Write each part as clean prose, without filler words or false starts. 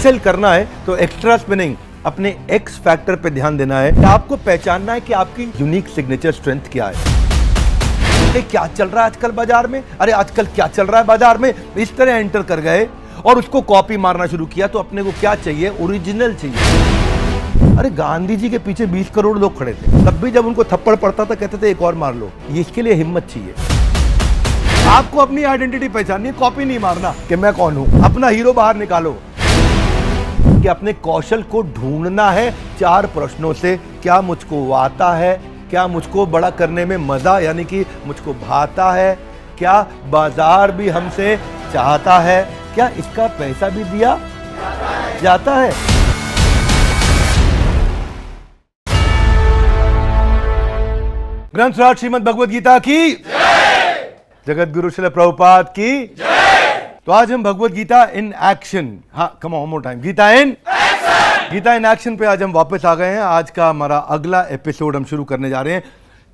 Excel करना है तो एक्स्ट्रा स्पिनिंग अपने एक्स फैक्टर पे ध्यान देना है। आपको पहचानना है कि आपकी यूनिक सिग्नेचर स्ट्रेंथ क्या है। क्या चल रहा है आजकल बाजार में, अरे आजकल क्या चल रहा है बाजार में, इस तरह एंटर कर गए और उसको कॉपी मारना शुरू किया तो अपने को क्या चाहिए, ओरिजिनल चाहिए। अरे गांधी जी के पीछे 20 करोड़ लोग खड़े थे, तब भी जब उनको थप्पड़ पड़ता था कहते थे एक और मार लो। ये इसके लिए हिम्मत चाहिए। आपको अपनी आइडेंटिटी पहचाननी है, कॉपी नहीं मारना कि मैं कौन हूं। अपना हीरो बाहर निकालो कि अपने कौशल को ढूंढना है 4 प्रश्नों से। क्या मुझको आता है, क्या मुझको बड़ा करने में मजा यानी कि मुझको भाता है, क्या बाजार भी हमसे चाहता है, क्या इसका पैसा भी दिया जाता है। ग्रंथराज श्रीमद् भगवद गीता की जगत गुरु श्रील प्रभुपाद की। तो आज हम भगवद गीता इन एक्शन, हाँ come on more time, Gita in action, Gita in action पे आज हम वापस आ गए हैं। आज का हमारा अगला एपिसोड हम शुरू करने जा रहे हैं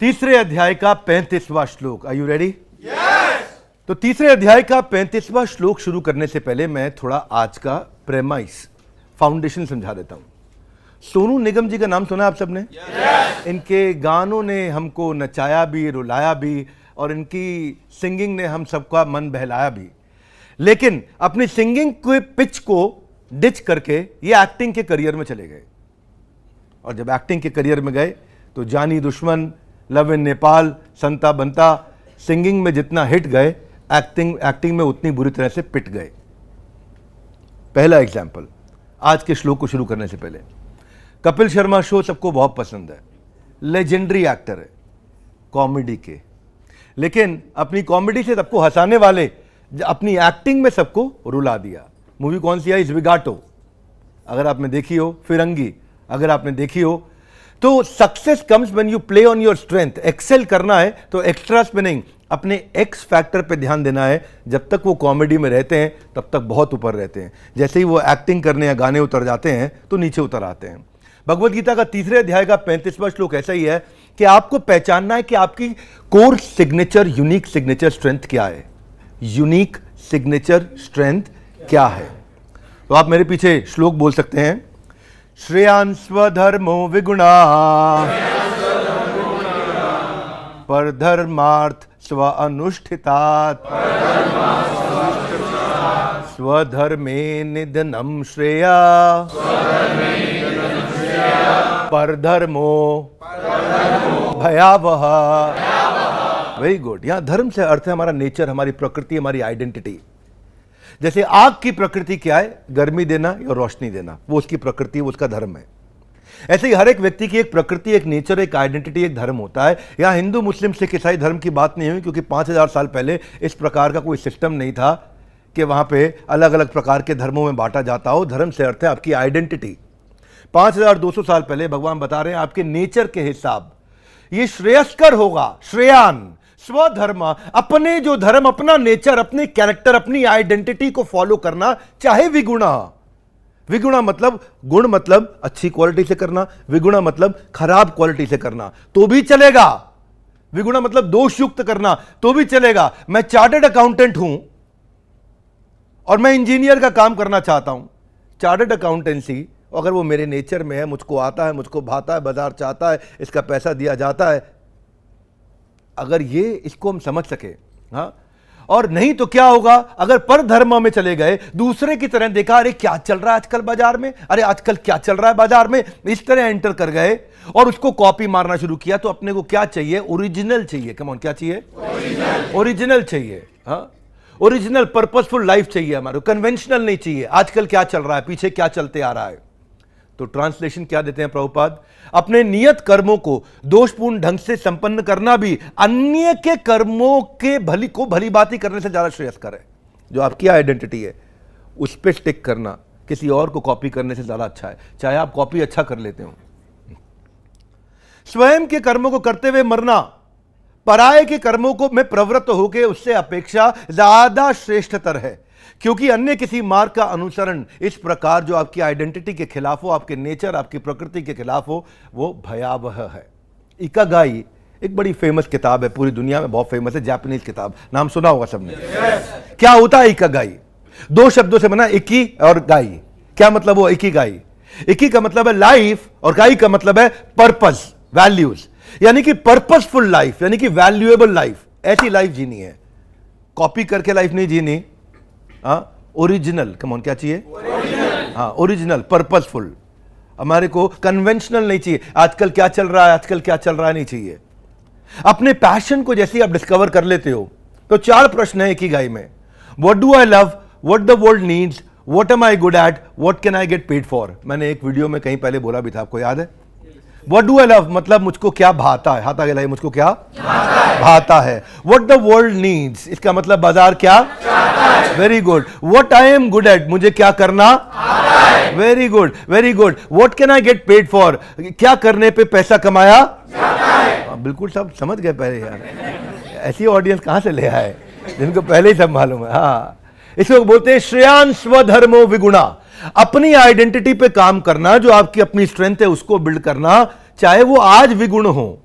तीसरे अध्याय का 35वां श्लोक। Are you ready? तो तीसरे अध्याय का 35वां श्लोक शुरू करने से पहले मैं थोड़ा आज का प्रेमाइस फाउंडेशन समझा देता हूं। सोनू निगम जी का नाम सुना आप सबने? इनके गानों ने हमको नचाया भी, रुलाया भी, और इनकी सिंगिंग ने हम सबका मन बहलाया भी। लेकिन अपनी सिंगिंग के पिच को डिच करके ये एक्टिंग के करियर में चले गए। और जब एक्टिंग के करियर में गए तो जानी दुश्मन, लव इन नेपाल, संता बनता, सिंगिंग में जितना हिट गए, एक्टिंग में उतनी बुरी तरह से पिट गए। पहला एग्जाम्पल आज के श्लोक को शुरू करने से पहले, कपिल शर्मा शो सबको बहुत पसंद है, लेजेंडरी एक्टर है कॉमेडी के, लेकिन अपनी कॉमेडी से सबको हंसाने वाले अपनी एक्टिंग में सबको रुला दिया। मूवी कौन सी है? इज़विगाटो, अगर आपने देखी हो, फिरंगी अगर आपने देखी हो। तो success comes when you play on your strength. Excel करना है तो एक्स्ट्रा स्पिनिंग अपने एक्स फैक्टर पे ध्यान देना है। जब तक वो कॉमेडी में रहते हैं तब तक बहुत ऊपर रहते हैं, जैसे ही वो एक्टिंग करने या गाने उतर जाते हैं तो नीचे उतर आते हैं। भगवद गीता का तीसरे अध्याय का 35वां श्लोक ऐसा ही है कि आपको पहचानना है कि आपकी core signature, unique signature strength क्या है। यूनिक सिग्नेचर स्ट्रेंथ क्या है? तो आप मेरे पीछे श्लोक बोल सकते हैं। श्रेयान् स्वधर्मो विगुणा परधर्मार्थ स्व अनुष्ठितात् स्वधर्मे निधनम श्रेया परधर्मो भयावह। Very good. यहां धर्म से अर्थ है हमारा नेचर, हमारी प्रकृति, हमारी आइडेंटिटी। जैसे आग की प्रकृति क्या है? गर्मी देना या रोशनी देना, वो उसकी प्रकृति, वो उसका धर्म है। ऐसे ही हर एक व्यक्ति की एक प्रकृति, एक नेचर, एक आइडेंटिटी, एक धर्म होता है। यहां हिंदू, मुस्लिम, सिख, ईसाई धर्म की बात नहीं हुई, क्योंकि 5000 साल पहले इस प्रकार का कोई सिस्टम नहीं था कि वहां पे अलग अलग प्रकार के धर्मों में बांटा जाता हो। धर्म से अर्थ है आपकी आइडेंटिटी। 5200 साल पहले भगवान बता रहे हैं आपके नेचर के हिसाब ये श्रेयस्कर होगा। श्रेयान स्वधर्म, अपने जो धर्म, अपना नेचर, अपने कैरेक्टर, अपनी आइडेंटिटी को फॉलो करना, चाहे विगुणा। विगुणा मतलब गुण, मतलब अच्छी क्वालिटी से करना, विगुणा मतलब खराब क्वालिटी से करना तो भी चलेगा। विगुणा मतलब दोषयुक्त करना तो भी चलेगा। मैं चार्टर्ड अकाउंटेंट हूं और मैं इंजीनियर का काम करना चाहता हूं। चार्टर्ड अकाउंटेंसी अगर वो मेरे नेचर में है, मुझको आता है, मुझको भाता है, बाजार चाहता है, इसका पैसा दिया जाता है, अगर ये इसको हम समझ सके, हाँ। और नहीं तो क्या होगा अगर पर धर्म में चले गए, दूसरे की तरह देखा, अरे क्या चल रहा है आजकल बाजार में, अरे आजकल क्या चल रहा है बाजार में, इस तरह एंटर कर गए और उसको कॉपी मारना शुरू किया तो अपने को क्या चाहिए? ओरिजिनल चाहिए। कम ऑन, क्या चाहिए? ओरिजिनल चाहिए। हाँ, ओरिजिनल पर्पसफुल लाइफ चाहिए हमारे, कन्वेंशनल नहीं चाहिए। आजकल क्या चल रहा है, पीछे क्या चलते आ रहा है। तो ट्रांसलेशन क्या देते हैं प्रभुपाद? अपने नियत कर्मों को दोषपूर्ण ढंग से संपन्न करना भी अन्य के कर्मों के भली बात ही करने से ज्यादा श्रेयस्कर है। जो आपकी आइडेंटिटी है उस पर स्टिक करना किसी और को कॉपी करने से ज्यादा अच्छा है, चाहे आप कॉपी अच्छा कर लेते हो। स्वयं के कर्मों को करते हुए मरना पराये के कर्मों को में प्रवृत्त होकर उससे अपेक्षा ज्यादा श्रेष्ठतर है, क्योंकि अन्य किसी मार्ग का अनुसरण इस प्रकार जो आपकी आइडेंटिटी के खिलाफ हो, आपके नेचर, आपकी प्रकृति के खिलाफ हो, वो भयावह है। इकागाई एक बड़ी फेमस किताब है, पूरी दुनिया में बहुत फेमस है, जापानीज किताब, नाम सुना होगा सबने। क्या होता है इकागाई? 2 शब्दों से बना, इकी और गाई। क्या मतलब वो इकिगाई? इकी का मतलब है लाइफ और गाई का मतलब है पर्पस, वैल्यूज, यानी कि पर्पसफुल लाइफ, यानी कि वैल्यूएबल लाइफ। ऐसी लाइफ जीनी है, कॉपी करके लाइफ नहीं जीनी। ओरिजिनल, कम ऑन, क्या चाहिए? हाँ, ओरिजिनल, पर्पसफुल। हमारे को कन्वेंशनल नहीं चाहिए, आजकल क्या चल रहा है, आजकल क्या चल रहा है, नहीं चाहिए। अपने पैशन को जैसे आप डिस्कवर कर लेते हो तो 4 प्रश्न है इकिगाई में। What do I love, what the world needs, what am I good at, what can I get paid for. मैंने एक वीडियो में कहीं पहले बोला भी था, आपको याद है? व्हाट डू आई लव मतलब मुझको क्या भाता है, हाथ आगे लाइए, मुझको क्या भाता है। व्हाट द वर्ल्ड नीड्स, इसका मतलब बाजार क्या, very good. What I am good at, मुझे क्या करना, very good, very good. What can I get paid for, क्या करने पे पैसा कमाया बिल्कुल सब समझ गए पहले यार, ऐसी ऑडियंस कहां से ले आए जिनको पहले ही सब मालूम है। हाँ, इसको बोलते हैं श्रेयान स्वधर्मो विगुणा, अपनी आइडेंटिटी पे काम करना, जो आपकी अपनी स्ट्रेंथ है उसको बिल्ड करना, चाहे वो आज विगुण हो,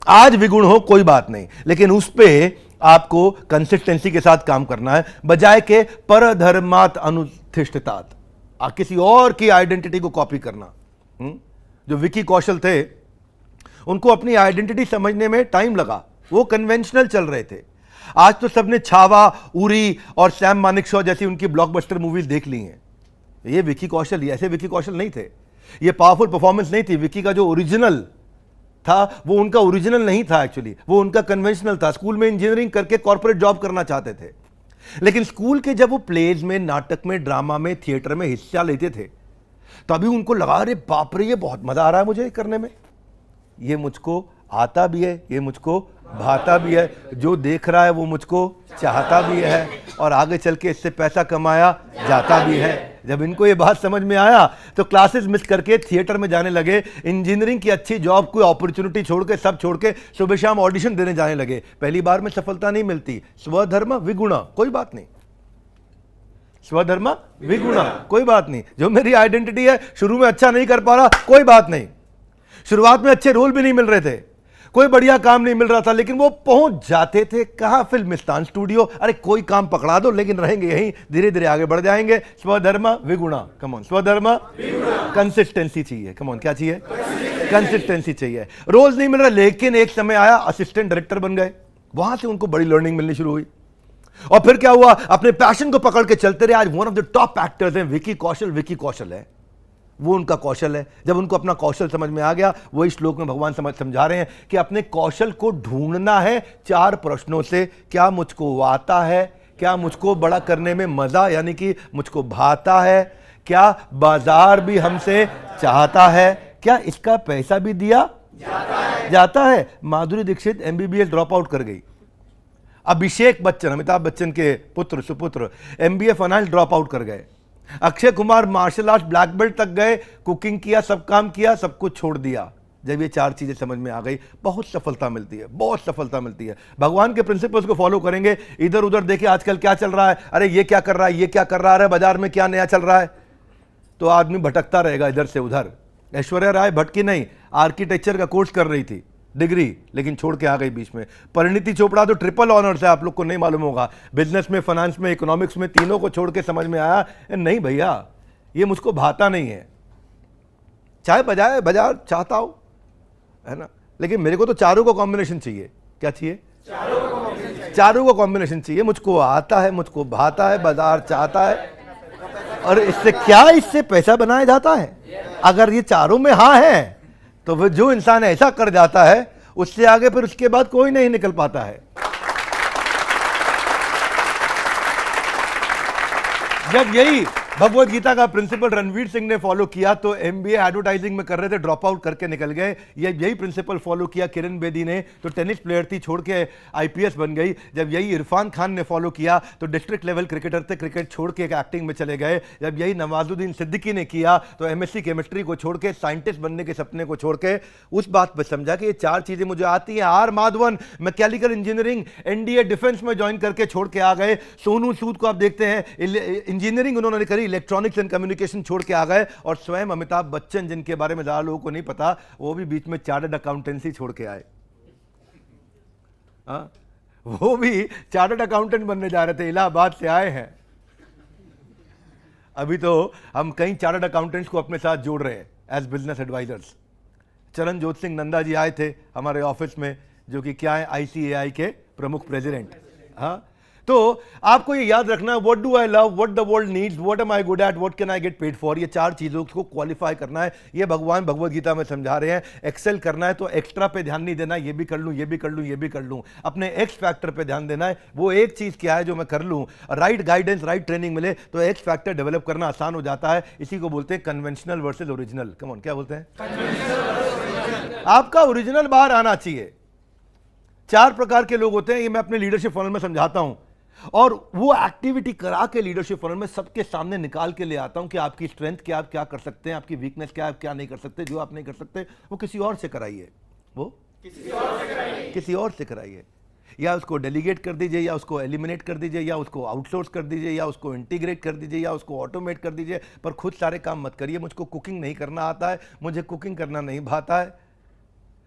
आज विगुण हो कोई बात नहीं, लेकिन उस पे आपको कंसिस्टेंसी के साथ काम करना है, बजाय के परधर्मात अनुतिष्ठितात, किसी और की आइडेंटिटी को कॉपी करना। जो विकी कौशल थे उनको अपनी आइडेंटिटी समझने में टाइम लगा, वो कन्वेंशनल चल रहे थे। आज तो सबने छावा, उरी और सैम मानेकशॉ जैसी उनकी ब्लॉकबस्टर मूवीज देख ली हैं। ये विकी कौशल, ऐसे विकी कौशल नहीं थे, ये पावरफुल परफॉर्मेंस नहीं थी। विकी का जो ओरिजिनल था वो उनका ओरिजिनल नहीं था, एक्चुअली वो उनका कन्वेंशनल था। स्कूल में इंजीनियरिंग करके कॉर्पोरेट जॉब करना चाहते थे, लेकिन स्कूल के जब वो प्लेज में, नाटक में, ड्रामा में, थिएटर में हिस्सा लेते थे तभी उनको लगा, अरे बाप रे, ये बहुत मजा आ रहा है मुझे करने में, ये मुझको आता भी है, ये मुझको भाता भी है, जो देख रहा है वो मुझको चाहता भी है, और आगे चल के इससे पैसा कमाया जाता भी है। जब इनको ये बात समझ में आया तो क्लासेस मिस करके थिएटर में जाने लगे, इंजीनियरिंग की अच्छी जॉब, कोई अपॉर्चुनिटी छोड़ के, सब छोड़ के सुबह शाम ऑडिशन देने जाने लगे। पहली बार में सफलता नहीं मिलती, स्वधर्म विगुणा, कोई बात नहीं, स्वधर्म विगुणा, कोई बात नहीं। जो मेरी आइडेंटिटी है, शुरू में अच्छा नहीं कर पा रहा, कोई बात नहीं, शुरुआत में अच्छे रोल भी नहीं मिल रहे थे, कोई बढ़िया काम नहीं मिल रहा था, लेकिन वो पहुंच जाते थे कहां, फिल्मिस्तान स्टूडियो। अरे कोई काम पकड़ा दो, लेकिन रहेंगे यहीं, धीरे धीरे आगे बढ़ जाएंगे। स्वधर्म विगुणा, कम ऑन, स्वधर्म, कंसिस्टेंसी चाहिए, कम ऑन, क्या चाहिए, कंसिस्टेंसी चाहिए। रोज नहीं मिल रहा, लेकिन एक समय आया असिस्टेंट डायरेक्टर बन गए, वहां से उनको बड़ी लर्निंग मिलनी शुरू हुई, और फिर क्या हुआ, अपने पैशन को पकड़ के चलते रहे। आज one of the top actors हैं विकी कौशल। विकी कौशल है, वो उनका कौशल है। जब उनको अपना कौशल समझ में आ गया, वही श्लोक में भगवान समझा रहे हैं कि अपने कौशल को ढूंढना है 4 प्रश्नों से। क्या मुझको आता है, क्या मुझको बड़ा करने में मजा, यानी कि मुझको भाता है, क्या बाजार भी हमसे चाहता है, क्या इसका पैसा भी दिया जाता है। Madhuri Dixit MBBS drop out कर गई। अभिषेक बच्चन, अमिताभ बच्चन के पुत्र सुपुत्र, MBA फाइनेंस ड्रॉप आउट कर गए। Akshay Kumar martial art black belt तक गए, कुकिंग किया, सब काम किया, सब कुछ छोड़ दिया। जब ये 4 चीजें समझ में आ गई, बहुत सफलता मिलती है, बहुत सफलता मिलती है। भगवान के प्रिंसिपल्स को फॉलो करेंगे, इधर उधर देखे आजकल क्या चल रहा है, अरे ये क्या कर रहा है, ये क्या कर रहा है, बाजार में क्या नया चल रहा है, तो आदमी भटकता रहेगा इधर से उधर। ऐश्वर्या राय भटकी नहीं, आर्किटेक्चर का कोर्स कर रही थी, डिग्री, लेकिन छोड़ के आ गई बीच में। परिणीति चोपड़ा तो ट्रिपल ऑनर्स है, आप लोग को नहीं मालूम होगा, बिजनेस में, फाइनेंस में, इकोनॉमिक्स में, तीनों को छोड़ के समझ में आया, नहीं भैया ये मुझको भाता नहीं है। चाहे बजाय बाजार चाहता हो, है ना, लेकिन मेरे को तो चारों का कॉम्बिनेशन चाहिए। क्या चाहिए, चारों का कॉम्बिनेशन चाहिए। मुझको आता है, मुझको भाता है, बाजार चाहता है, और इससे क्या, इससे पैसा बनाया जाता है। अगर ये चारों में हाँ है तो फिर जो इंसान ऐसा कर जाता है, उससे आगे फिर उसके बाद कोई नहीं निकल पाता है। जब यही भगवत गीता का प्रिंसिपल रणवीर सिंह ने फॉलो किया तो MBA एडवर्टाइजिंग में कर रहे थे, ड्रॉप आउट करके निकल गए। यही प्रिंसिपल फॉलो किया किरण बेदी ने, तो टेनिस प्लेयर थी, छोड़ के IPS बन गई। जब यही इरफान खान ने फॉलो किया तो डिस्ट्रिक्ट लेवल क्रिकेटर थे, क्रिकेट छोड़ के एक्टिंग में चले गए। जब यही नवाजुद्दीन सिद्दीकी ने किया तो MSc केमिस्ट्री को छोड़ के साइंटिस्ट बनने के सपने को छोड़ के उस बात पर समझा कि ये 4 चीजें मुझे आती हैं। R Madhavan mechanical engineering NDA defence में ज्वाइन करके छोड़ के आ गए। सोनू सूद को आप देखते हैं, इंजीनियरिंग उन्होंने करी, इलेक्ट्रॉनिक्स एंड कम्युनिकेशन छोड़ के आ गए। और स्वयं अमिताभ बच्चन, जिनके बारे में ज्यादा लोगों को नहीं पता, वो भी बीच में चार्टर्ड अकाउंटेंसी छोड़ के आए। वो भी चार्टर्ड अकाउंटेंट बनने जा रहे थे, इलाहाबाद से आए हैं। अभी तो हम कई चार्टर्ड अकाउंटेंट्स को अपने साथ जोड़ रहे हैं as business advisors. Charanjot Singh Nanda ji आए थे हमारे ऑफिस में, जो कि क्या है ICAI के प्रमुख प्रेसिडेंट। हाँ, तो आपको ये याद रखना, what do I love, what the world needs, what am I good at, what can I get paid for, ये 4 चीजों को क्वालिफाई करना है। ये भगवान भगवत गीता में समझा रहे हैं। एक्सेल करना है तो एक्स्ट्रा पे ध्यान नहीं देना, ये भी कर लूं, ये भी कर लूं, ये भी कर लूं, अपने एक्स फैक्टर पे ध्यान देना है। वो एक चीज क्या है जो मैं कर लूं, राइट गाइडेंस, राइट ट्रेनिंग मिले तो एक्स फैक्टर डेवलप करना आसान हो जाता है। इसी को बोलते हैं conventional versus original. Come on, क्या बोलते हैं? आपका ओरिजिनल बाहर आना चाहिए। 4 प्रकार के लोग होते हैं, ये मैं अपने लीडरशिप फनल में समझाता हूं, और वो एक्टिविटी करा के लीडरशिप फनल में सबके सामने निकाल के ले आता हूं कि आपकी स्ट्रेंथ क्या, आप क्या कर सकते हैं, आपकी वीकनेस क्या, आप क्या नहीं कर सकते। जो आप नहीं कर सकते वो किसी और से कराइए, वो किसी और से कराइए, या उसको डेलीगेट कर दीजिए, या उसको एलिमिनेट कर दीजिए, या उसको आउटसोर्स कर दीजिए, या उसको इंटीग्रेट कर दीजिए, या उसको ऑटोमेट कर दीजिए, पर खुद सारे काम मत करिए। मुझको कुकिंग नहीं करना आता है, मुझे कुकिंग करना नहीं भाता है।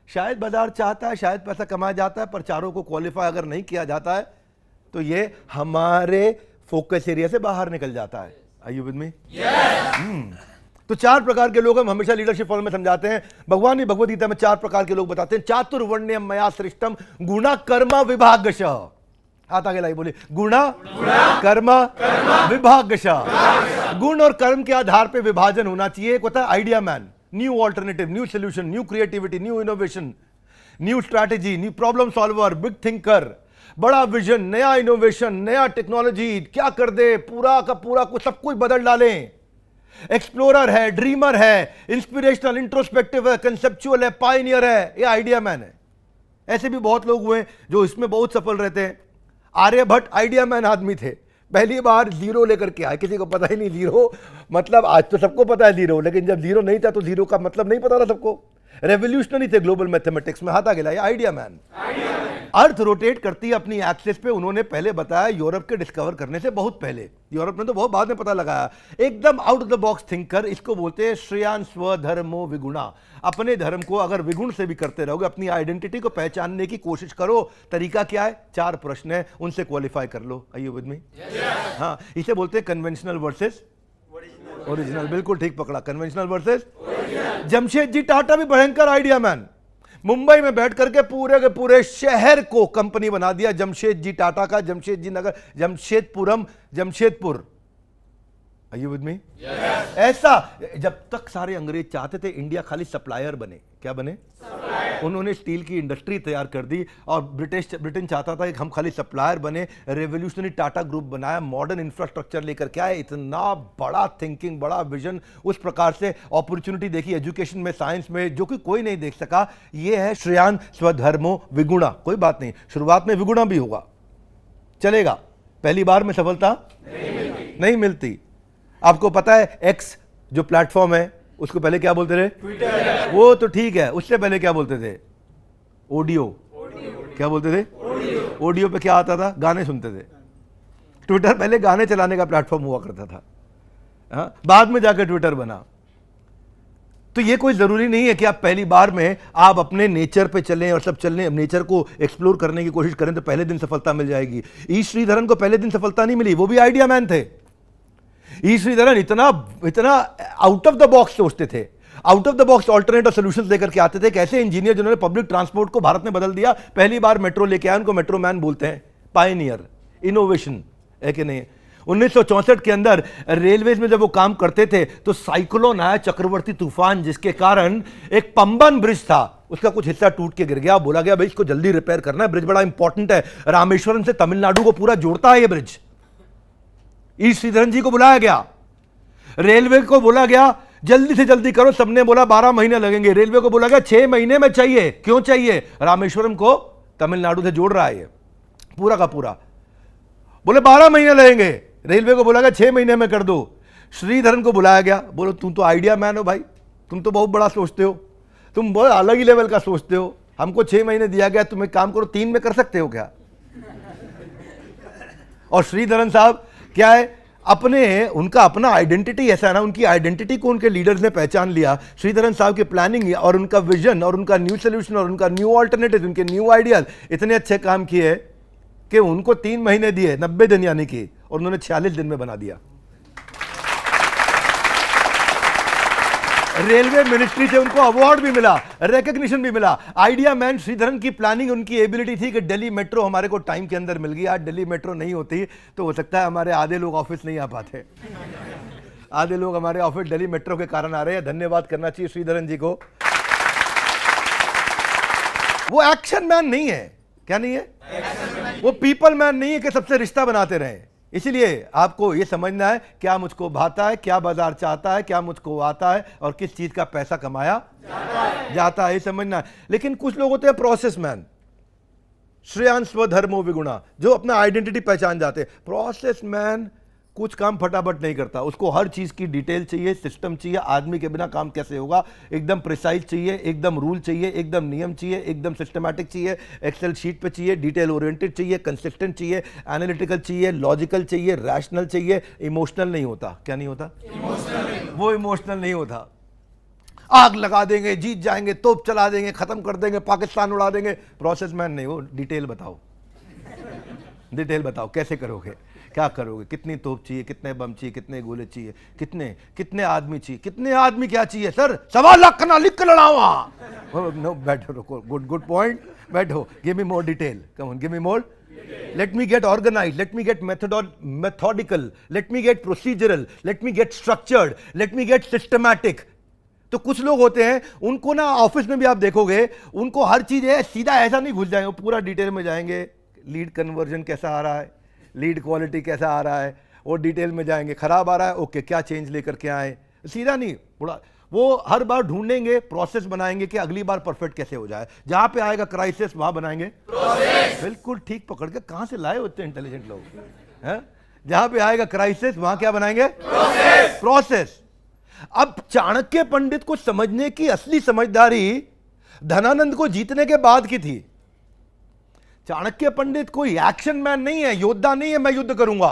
शायद बाजार चाहता है, शायद पैसा कमाया जाता है, पर चारों को क्वालिफाई अगर नहीं किया जाता है तो ये हमारे फोकस एरिया से बाहर निकल जाता है। Are you with me? तो 4 प्रकार के लोग हम हमेशा लीडरशिप फॉर्म में समझाते हैं। भगवान ने भगवद गीता में 4 प्रकार के लोग बताते हैं। चातुर्वर्ण्यम मया सृष्टम गुणा कर्म विभागशः। हाथ आगे लाई, बोले गुणा कर्म विभागशः। गुण और कर्म के आधार पे विभाजन होना चाहिए। एक होता है idea man, new alternative, new solution, new creativity, new innovation, new strategy, new problem solver, big thinker, बड़ा विजन, नया इनोवेशन, नया टेक्नोलॉजी, क्या कर दे, पूरा का पूरा कुछ सब कुछ बदल डालें। एक्सप्लोरर है, ड्रीमर है, इंस्पिरेशनल, इंट्रोस्पेक्टिव है, कंसेप्चुअल है, पायनियर है, ये आइडिया मैन है। ऐसे भी बहुत लोग हुए जो इसमें बहुत सफल रहते हैं। आर्यभट्ट आइडिया मैन आदमी थे, पहली बार जीरो लेकर के आए, किसी को पता ही नहीं जीरो मतलब, आज तो सबको पता है जीरो, लेकिन जब जीरो नहीं था तो जीरो का मतलब नहीं पता था सबको। रेवोल्यूशनरी थे ग्लोबल मैथमेटिक्स में, हाथ आगे लाया, आइडिया मैन। अर्थ रोटेट करती है अपनी एक्सिस पे, उन्होंने पहले बताया यूरोप के डिस्कवर करने से बहुत पहले, यूरोप ने तो बहुत बाद में पता लगाया। एकदम out of the box thinker, इसको बोलते हैं श्रेयान स्वधर्मो विगुणा। अपने धर्म को अगर विगुण से भी करते रहोगे, अपनी आइडेंटिटी को पहचानने की कोशिश करो। तरीका क्या है? 4 प्रश्न है, उनसे क्वालिफाई कर लो। Are you with me? हाँ, इसे बोलते हैं कन्वेंशनल वर्सेस ओरिजिनल। बिल्कुल ठीक पकड़ा, कन्वेंशनल वर्सेस। जमशेदजी टाटा भी भयंकर आइडिया मैन, मुंबई में बैठ करके पूरे के पूरे शहर को कंपनी बना दिया जमशेदजी टाटा का, Jamshedji Nagar, Jamshedpuram, Jamshedpur. Are you with me? ऐसा जब तक सारे अंग्रेज चाहते थे इंडिया खाली सप्लायर बने। क्या बने? उन्होंने स्टील की इंडस्ट्री तैयार कर दी, और ब्रिटेन चाहता था कि हम खाली सप्लायर बने। रेवोल्यूशनरी टाटा ग्रुप बनाया, मॉडर्न इंफ्रास्ट्रक्चर लेकर के आए, इतना बड़ा थिंकिंग, बड़ा विजन, उस प्रकार से अपॉर्चुनिटी देखी एजुकेशन में, साइंस में, जो कि कोई नहीं देख सका। ये है श्रेयान स्वधर्मो विगुणा। कोई बात नहीं, शुरुआत में विगुणा भी होगा, चलेगा। पहली बार में सफलता नहीं मिलती। आपको पता है एक्स जो प्लेटफॉर्म है उसको पहले क्या बोलते थे? ट्विटर। वो तो ठीक है, उससे पहले क्या बोलते थे? ऑडियो। क्या बोलते थे? ऑडियो पे क्या आता था? गाने सुनते थे। ट्विटर पहले गाने चलाने का प्लेटफॉर्म हुआ करता था, हाँ? बाद में जाकर ट्विटर बना। तो ये कोई जरूरी नहीं है कि आप पहली बार में आप अपने नेचर पे चलें और सब चलने, नेचर को एक्सप्लोर करने की कोशिश करें तो पहले दिन सफलता मिल जाएगी। ई श्रीधरन को पहले दिन सफलता नहीं मिली, वो भी आइडिया मैन थे। ई श्रीधरन इतना आउट ऑफ द बॉक्स सोचते थे, out of the box alternative solutions लेकर के आते थे। कैसे इंजीनियर जिन्होंने पब्लिक ट्रांसपोर्ट को भारत में बदल दिया, पहली बार मेट्रो लेके आए, उनको मेट्रो मैन बोलते हैं। पायनियर, इनोवेशन है कि नहीं? 1964 के अंदर रेलवेज में जब वो काम करते थे तो साइक्लोन आया, चक्रवर्ती तूफान, जिसके कारण एक पंबन ब्रिज था, उसका कुछ हिस्सा टूट के गिर गया। बोला गया भाई इसको जल्दी रिपेयर करना है, ब्रिज बड़ा इंपॉर्टेंट है, रामेश्वरम से तमिलनाडु को पूरा जोड़ता है ये ब्रिज। ई श्रीधरन जी को बुलाया गया, रेलवे को बोला गया जल्दी से जल्दी करो। सबने बोला 12 महीने लगेंगे। रेलवे को बोला गया 6 महीने में चाहिए। क्यों चाहिए? रामेश्वरम को तमिलनाडु से जोड़ रहा है ये पूरा का पूरा। बोले 12 महीने लगेंगे। रेलवे को बोला गया 6 महीने में कर दो। श्रीधरन को बुलाया गया, बोलो तुम तो आइडिया मैन हो भाई, तुम तो बहुत बड़ा सोचते हो, तुम बहुत अलग ही लेवल का सोचते हो। हमको 6 महीने दिया गया, तुम एक काम करो 3 में कर सकते हो क्या? और श्रीधरन साहब क्या है, उनका अपना आइडेंटिटी ऐसा है ना, उनकी आइडेंटिटी को उनके लीडर्स ने पहचान लिया। श्रीधरन साहब की प्लानिंग और उनका विजन और उनका न्यू सोल्यूशन और उनका न्यू ऑल्टरनेटिव, उनके न्यू आइडियाज इतने अच्छे काम किए कि उनको 3 महीने दिए, 90 दिन यानी कि, और उन्होंने 46 दिन में बना दिया। रेलवे मिनिस्ट्री से उनको अवार्ड भी मिला, रिकग्निशन भी मिला। आइडिया मैन श्रीधरन की प्लानिंग, उनकी एबिलिटी थी कि दिल्ली मेट्रो हमारे को टाइम के अंदर मिल गई। आज दिल्ली मेट्रो नहीं होती तो हो सकता है हमारे आधे लोग ऑफिस नहीं आ पाते। आधे लोग हमारे ऑफिस दिल्ली मेट्रो के कारण आ रहे हैं। धन्यवाद करना चाहिए श्रीधरन जी को। वो एक्शन मैन नहीं है, क्या नहीं है, वो पीपल मैन नहीं है कि सबसे रिश्ता बनाते रहे। इसलिए आपको यह समझना है क्या मुझको भाता है, क्या बाजार चाहता है, क्या मुझको आता है और किस चीज का पैसा कमाया जाता है, ये समझना है। लेकिन कुछ लोग होते हैं प्रोसेस मैन, श्रेयान स्वधर्मो विगुणा, जो अपना आइडेंटिटी पहचान जाते हैं। प्रोसेस मैन कुछ काम फटाफट नहीं करता, उसको हर चीज की डिटेल चाहिए, सिस्टम चाहिए। आदमी के बिना काम कैसे होगा, एकदम प्रिसाइज चाहिए, एकदम रूल चाहिए, एकदम नियम चाहिए, एकदम सिस्टमैटिक चाहिए, एक्सेल शीट पे चाहिए, डिटेल ओरिएंटेड चाहिए, कंसिस्टेंट चाहिए, एनालिटिकल चाहिए, लॉजिकल चाहिए, रैशनल चाहिए। इमोशनल नहीं होता। क्या नहीं होता? वो इमोशनल नहीं होता। आग लगा देंगे, जीत जाएंगे, तोप चला देंगे, खत्म कर देंगे, पाकिस्तान उड़ा देंगे। प्रोसेस मैन नहीं, वो डिटेल बताओ, डिटेल बताओ कैसे करोगे, क्या करोगे, कितनी तोप चाहिए, कितने बम चाहिए, कितने गोले चाहिए, कितने आदमी चाहिए, कितने आदमी क्या चाहिए सर, 1.25 लाख का लिख कर लड़ाओ। नो, बैठो, रुको, गुड पॉइंट, बैठो, give me more detail, come on, give me more, let me get organize, let me get methodical, let me get procedural, let me get structured, let me get systematic. तो कुछ लोग होते हैं, उनको ना office में भी आप देखोगे, उनको हर चीज है सीधा ऐसा नहीं घुस जाएंगे, पूरा डिटेल में जाएंगे। लीड कन्वर्जन कैसा आ रहा है, लीड क्वालिटी कैसा आ रहा है, वो डिटेल में जाएंगे। खराब आ रहा है, ओके, क्या चेंज लेकर के आए, सीधा नहीं, थोड़ा वो हर बार ढूंढेंगे, प्रोसेस बनाएंगे कि अगली बार परफेक्ट कैसे हो जाए। जहां पे आएगा क्राइसिस वहां बनाएंगे प्रोसेस। बिल्कुल ठीक पकड़ के, कहां से लाए होते इंटेलिजेंट लोग हैं। जहां पे आएगा क्राइसिस वहां क्या बनाएंगे, प्रोसेस। अब चाणक्य पंडित को समझने की असली समझदारी धनानंद को जीतने के बाद की थी। चाणक्य पंडित कोई एक्शन मैन नहीं है, योद्धा नहीं है, मैं युद्ध करूंगा।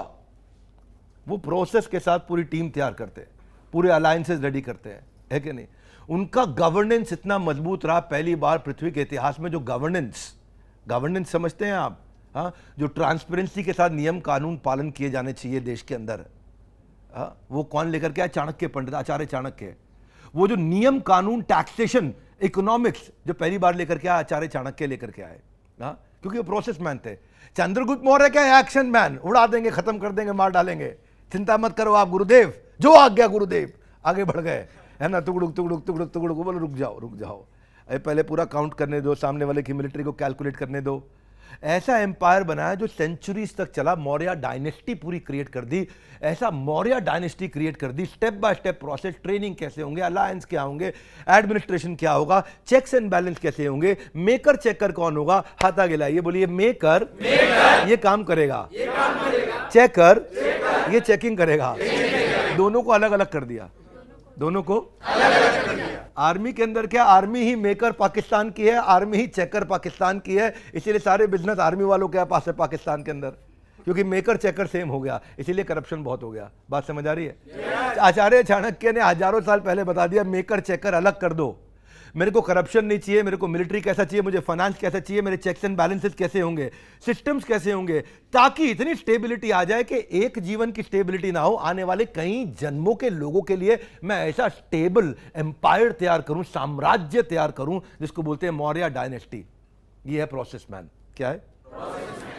वो प्रोसेस के साथ पूरी टीम तैयार करते हैं, पूरे अलायंसेस रेडी करते हैं, है कि नहीं। उनका गवर्नेंस इतना मजबूत रहा, पहली बार पृथ्वी के इतिहास में जो गवर्नेंस समझते हैं आप, हाँ, जो ट्रांसपेरेंसी के साथ नियम कानून पालन किए जाने चाहिए देश के अंदर, हाँ, वो कौन लेकर के आया, चाणक्य पंडित, आचार्य चाणक्य। वो जो नियम कानून, टैक्सेशन, इकोनॉमिक्स जो पहली बार लेकर के आया, आचार्य चाणक्य लेकर के आए, हाँ, क्योंकि वो प्रोसेस मैन थे। चंद्रगुप्त मौर्य क्या, एक्शन मैन, उड़ा देंगे, खत्म कर देंगे, मार डालेंगे, चिंता मत करो आप गुरुदेव, जो आज्ञा गुरुदेव, आगे बढ़ गए, है ना, टुकड़ुक टुकड़ुक टुकड़ुक टुकड़ुक, बोलो रुक जाओ, अरे पहले पूरा काउंट करने दो, सामने वाले की मिलिट्री को कैलकुलेट करने दो। ऐसा एम्पायर बनाया जो सेंचुरीज तक चला, मौर्य डायनेस्टी पूरी क्रिएट कर दी। ऐसा मौर्य डायनेस्टी क्रिएट कर दी, step by step process, training कैसे होंगे, अलायंस क्या होंगे, एडमिनिस्ट्रेशन क्या होगा, चेक्स एंड बैलेंस कैसे होंगे, मेकर चेकर कौन होगा, हाथ आगे लाइए, बोलिए मेकर ये काम करेगा, चेकर ये चेकिंग करेगा। दोनों को अलग अलग कर दिया, दोनों को अलग कर दिया। आर्मी के अंदर क्या, आर्मी ही मेकर पाकिस्तान की है, आर्मी ही चेकर पाकिस्तान की है, इसीलिए सारे बिजनेस आर्मी वालों के पास है पाकिस्तान के अंदर, क्योंकि मेकर चेकर सेम हो गया, इसीलिए करप्शन बहुत हो गया। बात समझ आ रही है? आचार्य चाणक्य ने हजारों साल पहले बता दिया, मेकर चेकर अलग कर दो, मेरे को करप्शन नहीं चाहिए, मेरे को मिलिट्री कैसा चाहिए, मुझे फाइनेंस कैसा चाहिए, मेरे चेक्स एंड बैलेंसेस कैसे होंगे, सिस्टम्स कैसे होंगे, ताकि इतनी स्टेबिलिटी आ जाए कि एक जीवन की स्टेबिलिटी ना हो, आने वाले कई जन्मों के लोगों के लिए मैं ऐसा स्टेबल एम्पायर तैयार करूं, साम्राज्य तैयार करूं, जिसको बोलते हैं मौर्य डायनेस्टी। ये है प्रोसेस मैन। क्या है?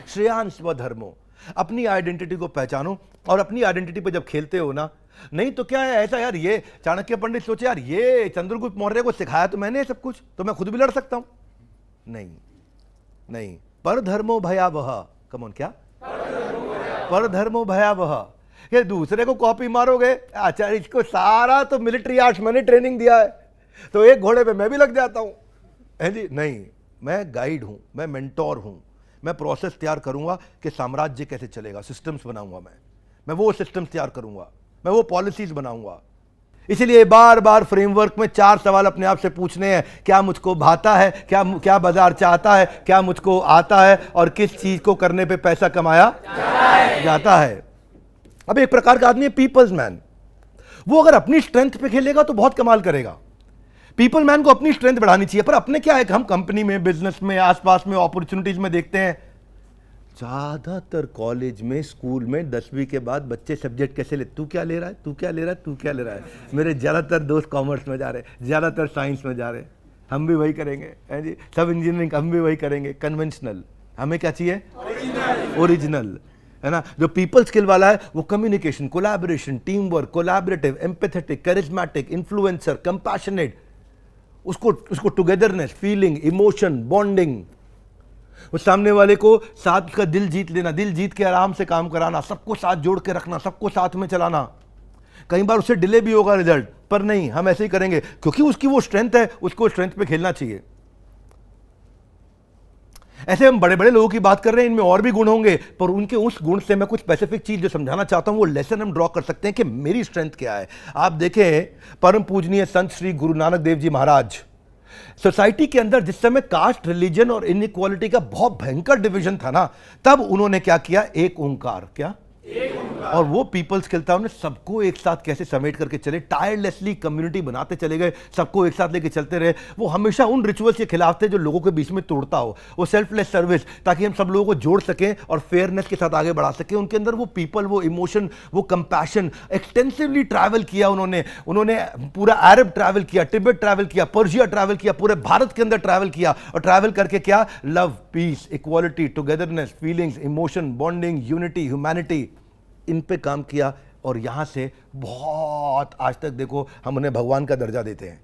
श्रेयान स्वधर्मो। अपनी आइडेंटिटी को पहचानो, और अपनी आइडेंटिटी पर जब खेलते हो ना, नहीं तो क्या है ऐसा यार, ये चाणक्य पंडित सोचे यार ये चंद्रगुप्त मौर्य को सिखाया तो मैंने सब कुछ, तो मैं खुद भी लड़ सकता हूं। नहीं, पर धर्मो भयावह, कमोन, क्या पर धर्मो भयावह, ये दूसरे को कॉपी मारोगे। अच्छा, इसको सारा तो मिलिट्री आर्ट्स मैंने ट्रेनिंग दिया है, तो एक घोड़े पे मैं भी लग जाता हूं, है जी। नहीं, मैं गाइड हूं, मैं मेंटोर हूं, मैं प्रोसेस तैयार करूंगा कि साम्राज्य कैसे चलेगा, सिस्टम्स बनाऊंगा, मैं वो सिस्टम्स तैयार करूंगा, मैं वो पॉलिसीज बनाऊंगा। इसलिए बार बार फ्रेमवर्क में 4 सवाल अपने आप से पूछने हैं, क्या मुझको भाता है, क्या बाजार चाहता है, क्या मुझको आता है, और किस चीज को करने पे पैसा कमाया जाता है। अब एक प्रकार का आदमी है पीपल्स मैन, वो अगर अपनी स्ट्रेंथ पे खेलेगा तो बहुत कमाल करेगा। पीपल मैन को अपनी स्ट्रेंथ बढ़ानी चाहिए, पर अपने क्या है कि हम कंपनी में, बिजनेस में, आसपास में, अपॉर्चुनिटीज में देखते हैं ज़्यादातर कॉलेज में, स्कूल में 10वीं के बाद बच्चे सब्जेक्ट कैसे ले, तू क्या ले रहा है, तू क्या ले रहा है, तू क्या ले रहा है। मेरे ज़्यादातर दोस्त कॉमर्स में जा रहे हैं, ज़्यादातर साइंस में जा रहे हैं। हम भी वही करेंगे, है जी, सब इंजीनियरिंग हम भी वही करेंगे, कन्वेंशनल। हमें क्या चाहिए? ओरिजिनल, है ना। जो पीपल स्किल वाला है वो communication, collaboration, team work, collaborative, empathetic, charismatic, influencer, compassionate, उसको टुगेदरनेस, फीलिंग, इमोशन, बॉन्डिंग, वो सामने वाले को साथ का दिल जीत लेना, दिल जीत के आराम से काम कराना, सबको साथ जोड़ के रखना, सबको साथ में चलाना। कई बार उससे डिले भी होगा रिजल्ट, पर नहीं, हम ऐसे ही करेंगे क्योंकि उसकी वो स्ट्रेंथ है, उसको स्ट्रेंथ पे खेलना चाहिए। ऐसे हम बड़े बड़े लोगों की बात कर रहे हैं, इनमें और भी गुण होंगे, पर उनके उस गुण से मैं कुछ स्पेसिफिक चीज जो समझाना चाहता हूं, वो लेसन हम ड्रॉ कर सकते हैं कि मेरी स्ट्रेंथ क्या है। आप देखें, परम पूजनीय संत श्री गुरु नानक देव जी महाराज, सोसाइटी के अंदर जिस समय कास्ट, रिलीजन और इनइक्वालिटी का बहुत भयंकर डिवीजन था ना, तब उन्होंने क्या किया? एक ओंकार। क्या? और वो पीपल स्किल था, उन्हें सबको एक साथ कैसे समेट करके चले, टायरलेसली कम्युनिटी बनाते चले गए, सबको एक साथ लेके चलते रहे। वो हमेशा उन रिचुअल्स के खिलाफ थे जो लोगों के बीच में तोड़ता हो, वो सेल्फलेस सर्विस, ताकि हम सब लोगों को जोड़ सकें और फेयरनेस के साथ आगे बढ़ा सकें। उनके अंदर वो पीपल, वो इमोशन, वो कंपैशन, एक्सटेंसिवली ट्रैवल किया उन्होंने पूरा अरब ट्रैवल किया, तिब्बत ट्रैवल किया, पर्शिया ट्रैवल किया, पूरे भारत के अंदर ट्रैवल किया, और ट्रैवल करके क्या? Love, peace, equality, togetherness, feelings, emotion, bonding, unity, humanity, इन पे काम किया। और यहां से बहुत आज तक देखो हम उन्हें भगवान का दर्जा देते हैं।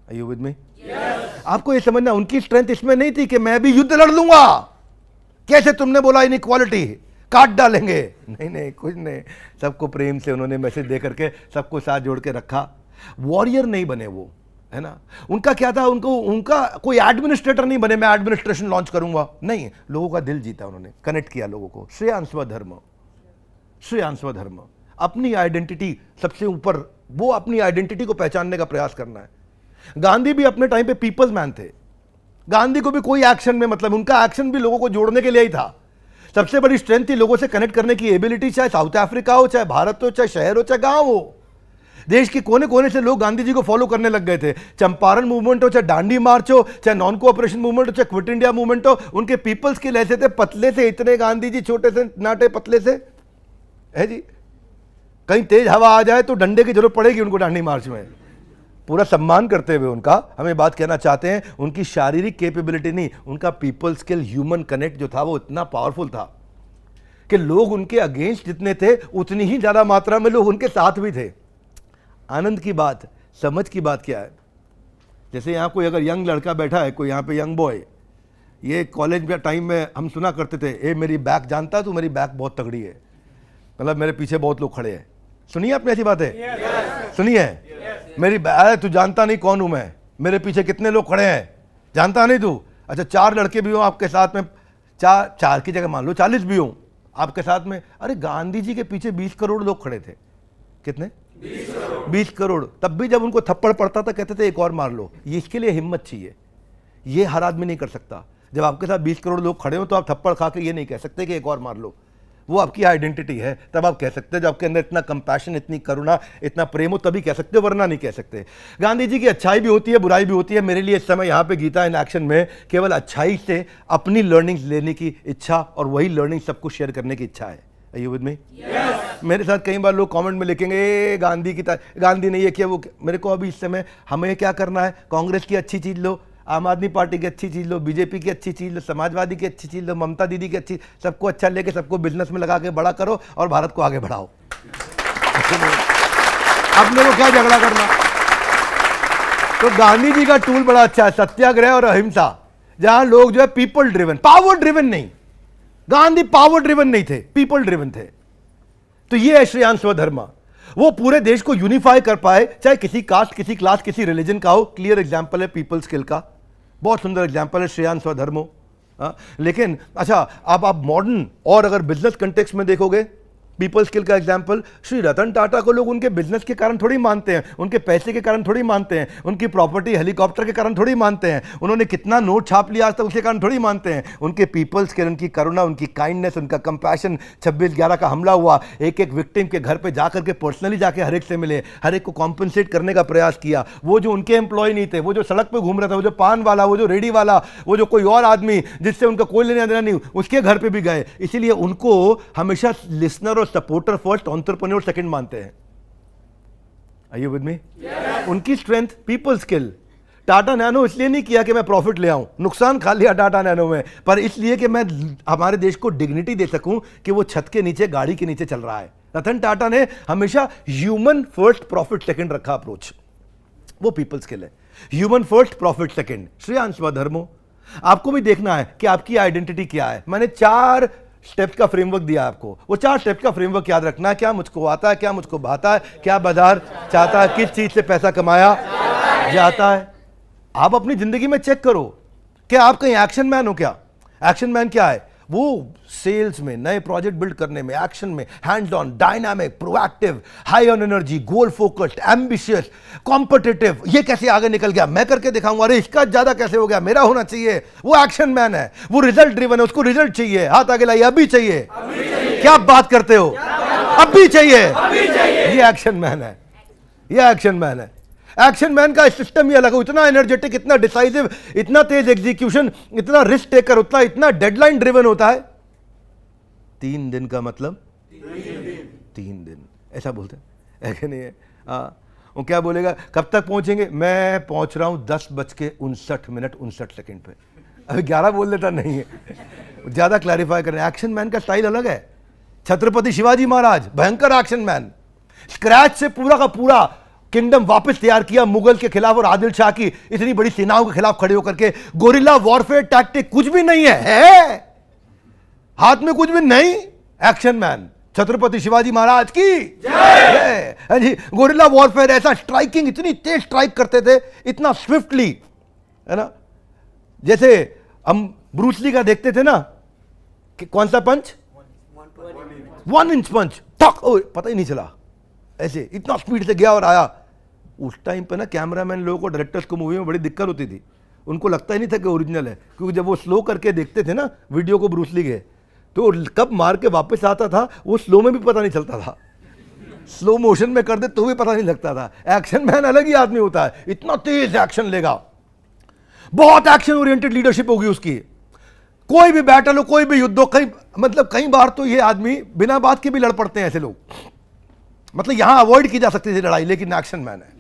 Are you with me? Yes. आपको ये समझना, उनकी स्ट्रेंथ इसमें नहीं थी कि मैं भी युद्ध लड़ लूंगा, कैसे तुमने बोला इनइक्वालिटी, काट डालेंगे, नहीं नहीं, कुछ नहीं। सबको प्रेम से उन्होंने मैसेज दे करके सबको साथ जोड़ के रखा। वॉरियर नहीं बने वो, है ना। उनका क्या था? उनका कोई एडमिनिस्ट्रेटर नहीं बने, मैं एडमिनिस्ट्रेशन लॉन्च करूंगा, नहीं, लोगों का दिल जीता उन्होंने, कनेक्ट किया लोगों को। श्रेयांश धर्म, श्रेयांश धर्म, अपनी आइडेंटिटी सबसे ऊपर, वो अपनी आइडेंटिटी को पहचानने का प्रयास करना है। गांधी भी अपने टाइम पे पीपल्स मैन थे। गांधी को भी कोई एक्शन में मतलब, उनका एक्शन भी लोगों को जोड़ने के लिए ही था। सबसे बड़ी स्ट्रेंथ थी लोगों से कनेक्ट करने की एबिलिटी, चाहे साउथ अफ्रीका हो, चाहे भारत हो, चाहे शहर हो, चाहे गांव हो। देश के कोने कोने से लोग गांधी जी को फॉलो करने लग गए थे। चंपारण मूवमेंट हो, चाहे दांडी मार्च हो, चाहे नॉन कोऑपरेशन मूवमेंट हो, चाहे क्विट इंडिया मूवमेंट हो, उनके पीपल्स के ऐसे थे, पतले से इतने गांधी जी, छोटे से नाटे पतले से, है जी। कहीं तेज हवा आ जाए तो डंडे की जरूरत पड़ेगी उनको दांडी मार्च में। पूरा सम्मान करते हुए उनका हमें बात कहना चाहते हैं, उनकी शारीरिक कैपेबिलिटी नहीं, उनका पीपल स्किल, ह्यूमन कनेक्ट जो था वो इतना पावरफुल था कि लोग उनके अगेंस्ट जितने थे, उतनी ही ज्यादा मात्रा में लोग उनके साथ भी थे। आनंद की बात, समझ की बात क्या है? जैसे यहाँ कोई अगर यंग लड़का बैठा है, कोई यहाँ पे यंग बॉय, ये कॉलेज के टाइम में हम सुना करते थे, ए मेरी बैक जानता है तू, मेरी बैक बहुत तगड़ी है, मतलब मेरे पीछे बहुत लोग खड़े हैं। सुनिए आपने ऐसी बात है? सुनिए, मेरी अरे तू जानता नहीं कौन हूं मैं, मेरे पीछे कितने लोग खड़े हैं, जानता नहीं तू? अच्छा 4 लड़के भी हो आपके साथ में, चार की जगह मान लो 40 भी हो आपके साथ में। अरे गांधी जी के पीछे 20 करोड़ लोग खड़े थे। कितने? 20 करोड़। तब भी जब उनको थप्पड़ पड़ता था कहते थे एक और मार लो। ये इसके लिए हिम्मत चाहिए, ये हर आदमी नहीं कर सकता। जब आपके साथ 20 करोड़ लोग खड़े हो तो आप थप्पड़ खा के ये नहीं कह सकते कि एक और मार लो, वो आपकी आइडेंटिटी है। तब आप कह सकते हैं, जब आपके अंदर इतना कंपैशन, इतनी करुणा, इतना प्रेम हो, तभी कह सकते हो, वरना नहीं कह सकते। गांधी जी की अच्छाई भी होती है, बुराई भी होती है। मेरे लिए इस समय यहाँ पे गीता इन एक्शन में केवल अच्छाई से अपनी लर्निंग्स लेने की इच्छा और वही लर्निंग सबको शेयर करने की इच्छा है। Are you with me? Yes. मेरे साथ कई बार लोग कमेंट में लिखेंगे गांधी ने ये किया वो। मेरे को अभी इस समय हमें क्या करना है? कांग्रेस की अच्छी चीज लो, आम आदमी पार्टी की अच्छी चीज लो, बीजेपी की अच्छी चीज लो, समाजवादी की अच्छी चीज लो, ममता दीदी की अच्छी, सबको अच्छा लेके सबको बिजनेस में लगा के बड़ा करो और भारत को आगे बढ़ाओ। अपने को क्या झगड़ा करना? तो गांधी जी का टूल बड़ा अच्छा है, सत्याग्रह और अहिंसा, जहां लोग जो है पीपल ड्रिवन, पावर ड्रिवन नहीं। गांधी पावर ड्रिवन नहीं थे, पीपल ड्रिवन थे। तो ये है श्रेयांश स्वधर्म। वो पूरे देश को यूनिफाई कर पाए, चाहे किसी कास्ट, किसी क्लास, किसी रिलीजन का हो। क्लियर एग्जांपल है पीपल स्किल का, बहुत सुंदर एग्जांपल है श्रेयांश स्वधर्मो। लेकिन अच्छा, अब आप मॉडर्न और अगर बिजनेस कंटेक्स्ट में देखोगे पीपल स्किल का एग्जांपल, श्री रतन टाटा को लोग उनके बिजनेस के कारण थोड़ी मानते हैं, उनके पैसे के कारण थोड़ी मानते हैं, उनकी प्रॉपर्टी हेलीकॉप्टर के कारण थोड़ी मानते हैं, उन्होंने कितना नोट छाप लिया आज तक उसके कारण थोड़ी मानते हैं। उनके पीपल स्किल, उनकी करुणा, उनकी काइंडनेस, उनका कंपैशन, 26/11 का हमला हुआ, एक एक विक्टिम के घर पे जाकर के पर्सनली जाके हर एक से मिले, हर एक को कॉम्पनसेट करने का प्रयास किया। वो जो उनके एम्प्लॉय नहीं थे, वो जो सड़क पे घूम रहा था, वो जो पान वाला, वो जो रेडी वाला, वो जो कोई और आदमी जिससे उनका कोई लेना देना नहीं, उसके घर पे भी गए। इसीलिए उनको हमेशा लिसनर और सपोर्टर फर्स्ट, एंटरप्रेन्योर सेकंड मानते हैं। Are you with me? उनकी strength people skill. Tata Nano इसलिए नहीं किया कि मैं प्रॉफिट ले आऊं, नुकसान खा लिया टाटा नैनो में, पर इसलिए कि मैं हमारे देश को डिग्निटी दे सकूं कि वो छत के नीचे, गाड़ी के नीचे चल रहा है। रतन टाटा ने हमेशा ह्यूमन फर्स्ट प्रॉफिट सेकंड रखा अप्रोच, वो पीपल स्किल है। Human first profit second. श्रेयांश स्वधर्मो, आपको भी देखना है कि आपकी आइडेंटिटी क्या है। मैंने 4 स्टेप्स का फ्रेमवर्क दिया आपको, वो 4 स्टेप्स का फ्रेमवर्क याद रखना है। क्या मुझको आता है, क्या मुझको भाता है, क्या बाजार चाहता है, किस चीज से पैसा कमाया जाता है। आप अपनी जिंदगी में चेक करो, क्या आप कहीं एक्शन मैन हो? क्या एक्शन मैन क्या है? वो सेल्स में, नए प्रोजेक्ट बिल्ड करने में, एक्शन में, hands on, dynamic, proactive, high on energy, goal focused, ambitious, competitive. ये कैसे आगे निकल गया, मैं करके दिखाऊंगा, अरे इसका ज्यादा कैसे हो गया, मेरा होना चाहिए। वो एक्शन मैन है, वो रिजल्ट ड्रिवन है, उसको रिजल्ट चाहिए। हाथ आगे लाइए, अभी चाहिए। क्या आप बात करते हो? अभी चाहिए। ये एक्शन मैन है, ये एक्शन मैन है। एक्शन मैन का सिस्टम ही अलग है, इतना एनर्जेटिक, इतना डिसाइसिव, इतना तेज एग्जीक्यूशन, इतना रिस्क टेकर, इतना डेडलाइन ड्रिवन होता है। 3 दिन का मतलब 3 दिन, ऐसा बोलते हैं, है कि नहीं है? वो क्या बोलेगा, कब तक पहुंचेंगे? मैं पहुंच रहा हूं 10:59 पे। अभी 11 बोल देता, नहीं है, ज्यादा क्लैरिफाई कर रहे हैं। एक्शन मैन का स्टाइल अलग है। छत्रपति शिवाजी महाराज भयंकर एक्शन मैन, स्क्रैच से पूरा का पूरा किंगडम वापस तैयार किया मुगल के खिलाफ और आदिल शाह की इतनी बड़ी सेनाओं के खिलाफ खड़े होकर के। गोरिल्ला वॉरफेयर टैक्टिक कुछ भी नहीं है, हाथ में कुछ भी नहीं। एक्शन मैन छत्रपति शिवाजी महाराज की जय जी। गोरिल्ला वॉरफेयर, ऐसा स्ट्राइकिंग, इतनी तेज स्ट्राइक करते थे, इतना स्विफ्टली, है ना। जैसे हम ब्रूस ली का देखते थे ना, कि कौन सा पंच, 1 इंच पंच, टक, पता ही नहीं चला, ऐसे इतना स्पीड से गया और आया। उस टाइम पे ना कैमरामैन लोगों को, डायरेक्टर्स को मूवी में बड़ी दिक्कत होती थी, उनको लगता ही नहीं था कि ओरिजिनल है, क्योंकि जब वो स्लो करके देखते थे ना वीडियो को ब्रूस ली के, तो कब मार के वापस आता था वो स्लो में भी पता नहीं चलता था, स्लो मोशन में कर दे तो भी पता नहीं लगता था। एक्शन मैन अलग ही आदमी होता है, इतना तेज एक्शन लेगा, बहुत एक्शन ओरिएंटेड लीडरशिप होगी उसकी। कोई भी बैटल हो, कोई भी युद्ध हो, कई बार तो ये आदमी बिना बात के भी लड़ पड़ते हैं ऐसे लोग, मतलब यहां अवॉइड की जा सकती थी लड़ाई, लेकिन एक्शन मैन है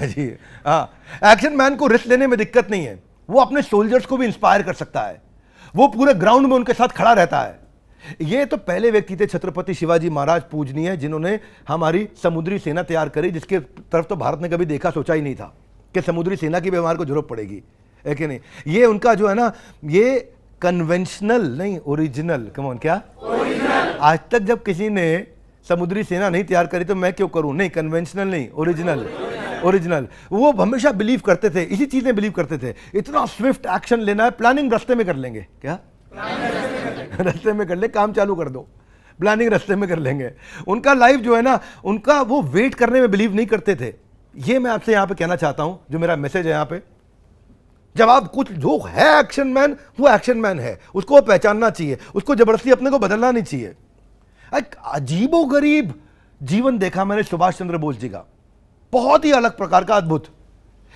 जी। हाँ, एक्शन मैन को रिस्क लेने में दिक्कत नहीं है, वो अपने सोल्जर्स को भी इंस्पायर कर सकता है, वो पूरे ग्राउंड में उनके साथ खड़ा रहता है। ये तो पहले व्यक्ति थे छत्रपति शिवाजी महाराज पूजनीय, जिन्होंने हमारी समुद्री सेना तैयार करी, जिसके तरफ तो भारत ने कभी देखा सोचा ही नहीं था कि समुद्री सेना की भी हमारे को जरूरत पड़ेगी, है कि नहीं। ये उनका जो है ना, ये कन्वेंशनल नहीं, ओरिजिनल, कमॉन, क्या ओरिजिनल। आज तक जब किसी ने समुद्री सेना नहीं तैयार करी तो मैं क्यों करूं, नहीं, कन्वेंशनल नहीं, ओरिजिनल, ओरिजिनल। वो हमेशा बिलीव करते थे, इसी चीज में बिलीव करते थे। इतना स्विफ्ट एक्शन लेना है, प्लानिंग रास्ते में कर लेंगे, क्या रास्ते में कर ले, काम चालू कर दो, प्लानिंग रास्ते में कर लेंगे। उनका लाइफ जो है ना, उनका वो वेट करने में बिलीव नहीं करते थे। ये मैं आपसे यहां पे कहना चाहता हूं, जो मेरा मैसेज है यहां पे, जब आप कुछ जो है एक्शन मैन, वो एक्शन मैन है, उसको पहचानना चाहिए, उसको जबरदस्ती अपने को बदलना नहीं चाहिए। एक अजीबोगरीब जीवन देखा मैंने सुभाष चंद्र बोस जी का, बहुत ही अलग प्रकार का, अद्भुत।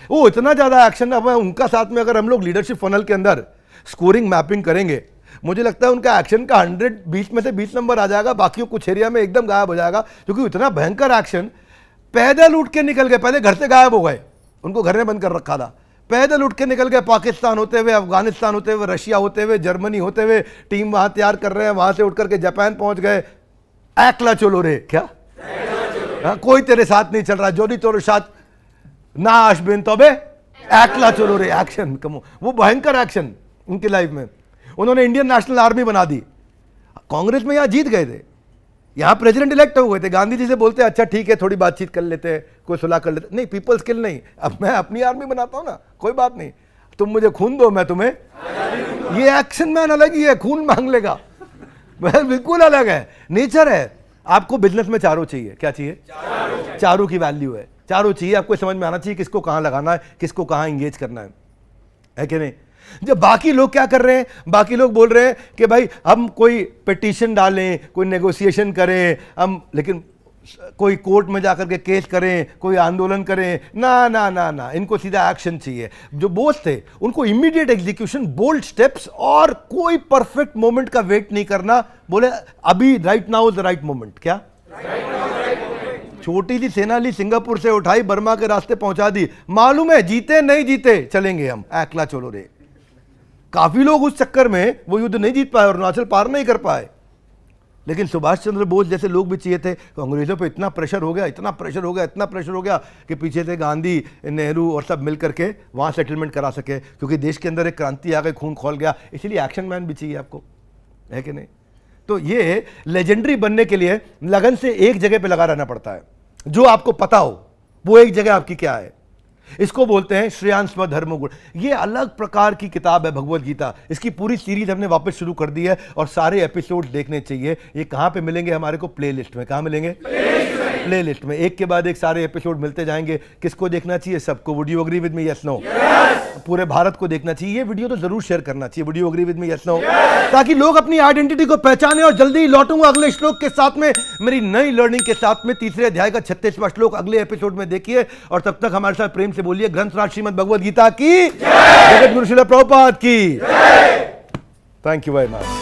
वो इतना ज्यादा एक्शन, अब उनका साथ में अगर हम लोग लीडरशिप फनल के अंदर स्कोरिंग मैपिंग करेंगे, मुझे लगता है उनका एक्शन का 120 में से 20 नंबर आ जाएगा, बाकी कुछ एरिया में एकदम गायब हो जाएगा, क्योंकि इतना भयंकर एक्शन। पैदल उठ के निकल गए, पहले घर से गायब हो गए, उनको घर में बंद कर रखा था, पैदल उठ के निकल गए, पाकिस्तान होते हुए, अफगानिस्तान होते हुए, रशिया होते हुए, जर्मनी होते हुए, टीम वहां तैयार कर रहे हैं, वहां से उठ करके जापान पहुंच गए। एकला चलो रे, क्या कोई तेरे साथ नहीं चल रहा, जो नहीं तेरे साथ ना आशबिन तो बे एकला चलो रे। एक्शन कमो, वो भयंकर एक्शन उनकी लाइफ में। उन्होंने इंडियन नेशनल आर्मी बना दी, कांग्रेस में यहां जीत गए थे, यहां प्रेसिडेंट इलेक्ट हो गए थे। गांधी जी से बोलते अच्छा ठीक है, थोड़ी बातचीत कर लेते हैं, कोई सुलह कर लेते, नहीं, पीपल स्किल नहीं, अब मैं अपनी आर्मी बनाता हूं ना, कोई बात नहीं, तुम मुझे खून दो, मैं तुम्हें। ये एक्शन मैन अलग ही है, खून मांग लेगा, बिल्कुल अलग है, नेचर है। आपको बिजनेस में चारों चाहिए, क्या चाहिए? चारों की वैल्यू है, चारों चाहिए। आपको समझ में आना चाहिए किसको कहां लगाना है, किसको कहां इंगेज करना है कि नहीं? जब बाकी लोग क्या कर रहे हैं, बाकी लोग बोल रहे हैं कि भाई हम कोई पिटीशन डालें, कोई नेगोशिएशन करें, हम लेकिन कोई कोर्ट में जाकर के केस करें, कोई आंदोलन करें, ना ना ना ना, इनको सीधा एक्शन चाहिए। जो बोस थे उनको इमीडिएट एग्जीक्यूशन, बोल्ड स्टेप्स और कोई परफेक्ट मोमेंट का वेट नहीं करना। बोले अभी right now is the right moment. क्या छोटी सी सेना ली, सिंगापुर से उठाई, बर्मा के रास्ते पहुंचा दी, मालूम है जीते नहीं जीते चलेंगे हम, एकला चलो रे। काफी लोग उस चक्कर में वो युद्ध नहीं जीत पाए, अरुणाचल पार नहीं कर पाए। लेकिन सुभाष चंद्र बोस जैसे लोग भी चाहिए थे। तो अंग्रेजों पे इतना प्रेशर हो गया, इतना प्रेशर हो गया, इतना प्रेशर हो गया कि पीछे से गांधी, नेहरू और सब मिल करके वहां सेटलमेंट करा सके, क्योंकि देश के अंदर एक क्रांति आ गई, खून खोल गया। इसलिए एक्शन मैन भी चाहिए आपको, है कि नहीं? तो ये लेजेंडरी बनने के लिए लगन से एक जगह पे लगा रहना पड़ता है। जो आपको पता हो वो एक जगह आपकी क्या है, इसको बोलते हैं श्रेयांस्म धर्म गुण। ये अलग प्रकार की किताब है भगवत गीता। इसकी पूरी सीरीज हमने वापस शुरू कर दी है और सारे एपिसोड देखने चाहिए। ये कहां पे मिलेंगे हमारे को? प्लेलिस्ट में। कहां मिलेंगे? प्लेलिस्ट में। एक के बाद एक सारे एपिसोड मिलते जाएंगे। किसको देखना चाहिए? सबको। Would you agree with me? Yes no? पूरे भारत को देखना चाहिए। ये वीडियो तो जरूर शेयर करना चाहिए। Would you agree with me? Yes no? ताकि लोग अपनी आइडेंटिटी को पहचाने। और जल्दी लौटूंगा अगले श्लोक के साथ में, मेरी नई लर्निंग के साथ में। तीसरे अध्याय का 36वां श्लोक अगले एपिसोड में देखिए। और तब तक हमारे साथ प्रेम से बोलिए ग्रंथराज श्रीमद् भगवद गीता की जय, जगत गुरु श्रील प्रभुपाद की। Thank you very much.